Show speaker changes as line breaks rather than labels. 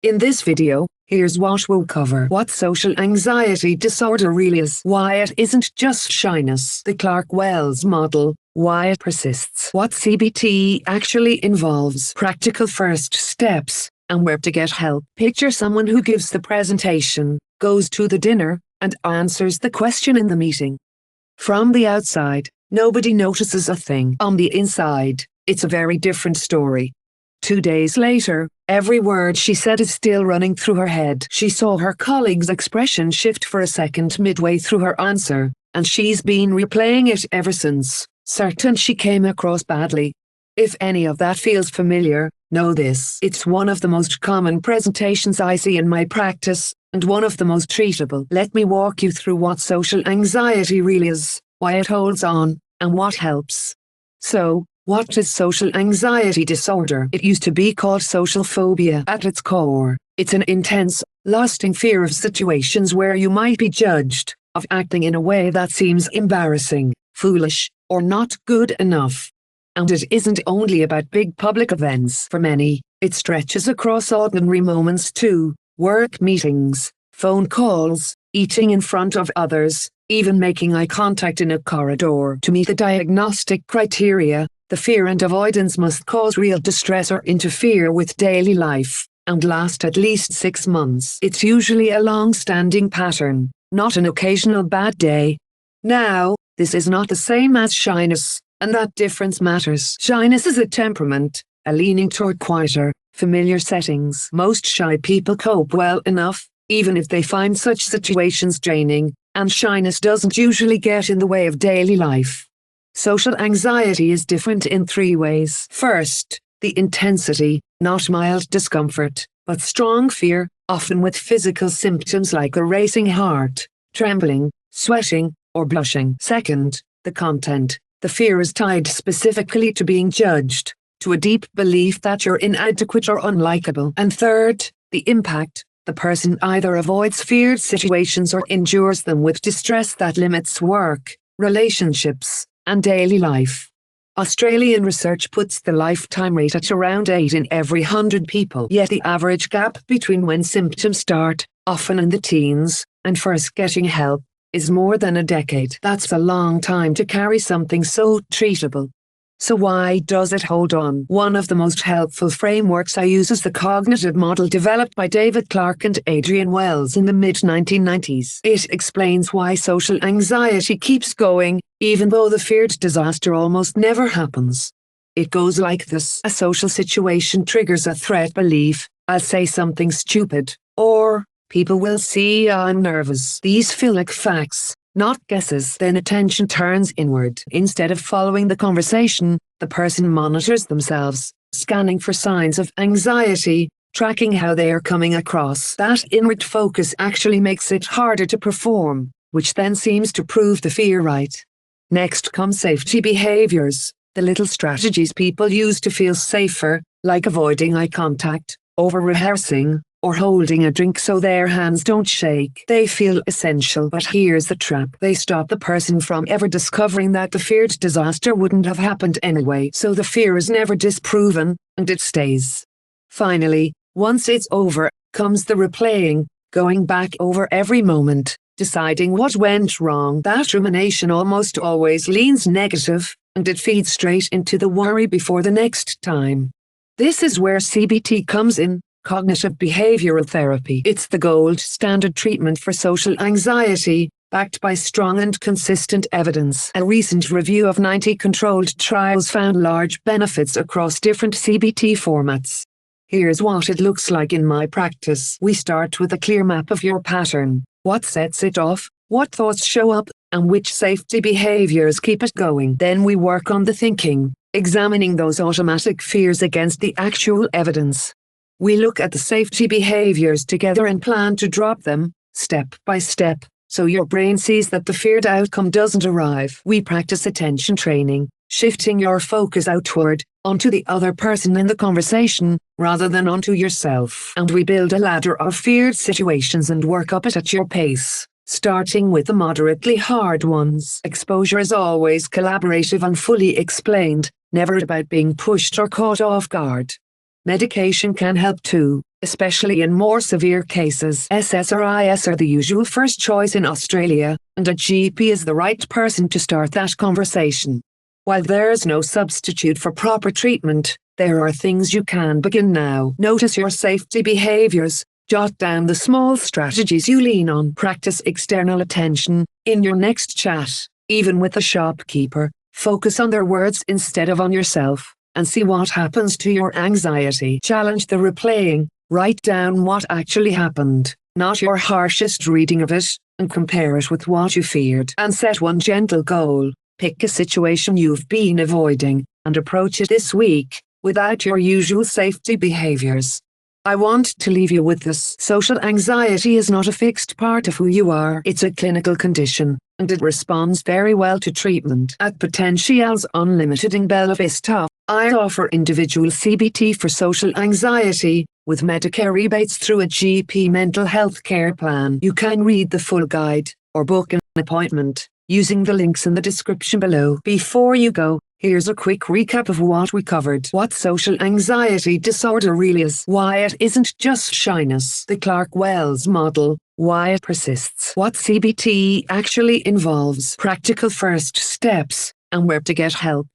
In this video, here's what we'll cover: what social anxiety disorder really is, why it isn't just shyness, the Clark-Wells model, why it persists, what CBT actually involves, practical first steps, and where to get help. Picture someone who gives the presentation, goes to the dinner, and answers the question in the meeting. From the outside, nobody notices a thing. On the inside, it's a very different story. 2 days later, every word she said is still running through her head. She saw her colleague's expression shift for a second midway through her answer, and she's been replaying it ever since, certain she came across badly. If any of that feels familiar, know this: it's one of the most common presentations I see in my practice, and one of the most treatable. Let me walk you through what social anxiety really is, why it holds on, and what helps. So, what is social anxiety disorder? It used to be called social phobia. At its core, it's an intense, lasting fear of situations where you might be judged, of acting in a way that seems embarrassing, foolish, or not good enough. And it isn't only about big public events. For many, it stretches across ordinary moments too: work meetings, phone calls, eating in front of others, even making eye contact in a corridor. To meet the diagnostic criteria, the fear and avoidance must cause real distress or interfere with daily life, and last at least 6 months. It's usually a long-standing pattern, not an occasional bad day. Now, this is not the same as shyness, and that difference matters. Shyness is a temperament, a leaning toward quieter, familiar settings. Most shy people cope well enough, even if they find such situations draining, and shyness doesn't usually get in the way of daily life. Social anxiety is different in 3 ways. First, the intensity, not mild discomfort, but strong fear, often with physical symptoms like a racing heart, trembling, sweating, or blushing. Second, the content. The fear is tied specifically to being judged, to a deep belief that you're inadequate or unlikable. And third, the impact. The person either avoids feared situations or endures them with distress that limits work, relationships, and daily life. Australian research puts the lifetime rate at around 8 in every 100 people. Yet the average gap between when symptoms start, often in the teens, and first getting help, is more than a decade. That's a long time to carry something so treatable. So why does it hold on? One of the most helpful frameworks I use is the cognitive model developed by David Clark and Adrian Wells in the mid-1990s. It explains why social anxiety keeps going, even though the feared disaster almost never happens. It goes like this: a social situation triggers a threat belief, I'll say something stupid, or people will see I'm nervous. These feel like facts, not guesses. Then attention turns inward. Instead of following the conversation, the person monitors themselves, scanning for signs of anxiety, tracking how they are coming across. That inward focus actually makes it harder to perform, which then seems to prove the fear right. Next come safety behaviors, the little strategies people use to feel safer, like avoiding eye contact, over-rehearsing, or holding a drink so their hands don't shake. They feel essential, but here's the trap: they stop the person from ever discovering that the feared disaster wouldn't have happened anyway. So the fear is never disproven, and it stays. Finally, once it's over, comes the replaying, going back over every moment, deciding what went wrong. That rumination almost always leans negative, and it feeds straight into the worry before the next time. This is where CBT comes in. Cognitive behavioral therapy. It's the gold standard treatment for social anxiety, backed by strong and consistent evidence. A recent review of 90 controlled trials found large benefits across different CBT formats. Here's what it looks like in my practice. We start with a clear map of your pattern: what sets it off, what thoughts show up, and which safety behaviors keep it going. Then we work on the thinking, examining those automatic fears against the actual evidence. We look at the safety behaviors together and plan to drop them, step by step, so your brain sees that the feared outcome doesn't arrive. We practice attention training, shifting your focus outward, onto the other person in the conversation, rather than onto yourself. And we build a ladder of feared situations and work up it at your pace, starting with the moderately hard ones. Exposure is always collaborative and fully explained, never about being pushed or caught off guard. Medication can help too, especially in more severe cases. SSRIs are the usual first choice in Australia, and a GP is the right person to start that conversation. While there's no substitute for proper treatment, there are things you can begin now. Notice your safety behaviors. Jot down the small strategies you lean on. Practice external attention. In your next chat, even with the shopkeeper, focus on their words instead of on yourself, and see what happens to your anxiety. Challenge the replaying. Write down what actually happened, not your harshest reading of it, and compare it with what you feared. And set one gentle goal. Pick a situation you've been avoiding, and approach it this week, without your usual safety behaviors. I want to leave you with this. Social anxiety is not a fixed part of who you are. It's a clinical condition, and it responds very well to treatment. At Potentialz Unlimited in Bella Vista, I offer individual CBT for social anxiety, with Medicare rebates through a GP mental health care plan. You can read the full guide, or book an appointment, using the links in the description below. Before you go, here's a quick recap of what we covered. What social anxiety disorder really is. Why it isn't just shyness. The Clarke-Wells model. Why it persists. What CBT actually involves. Practical first steps, and where to get help.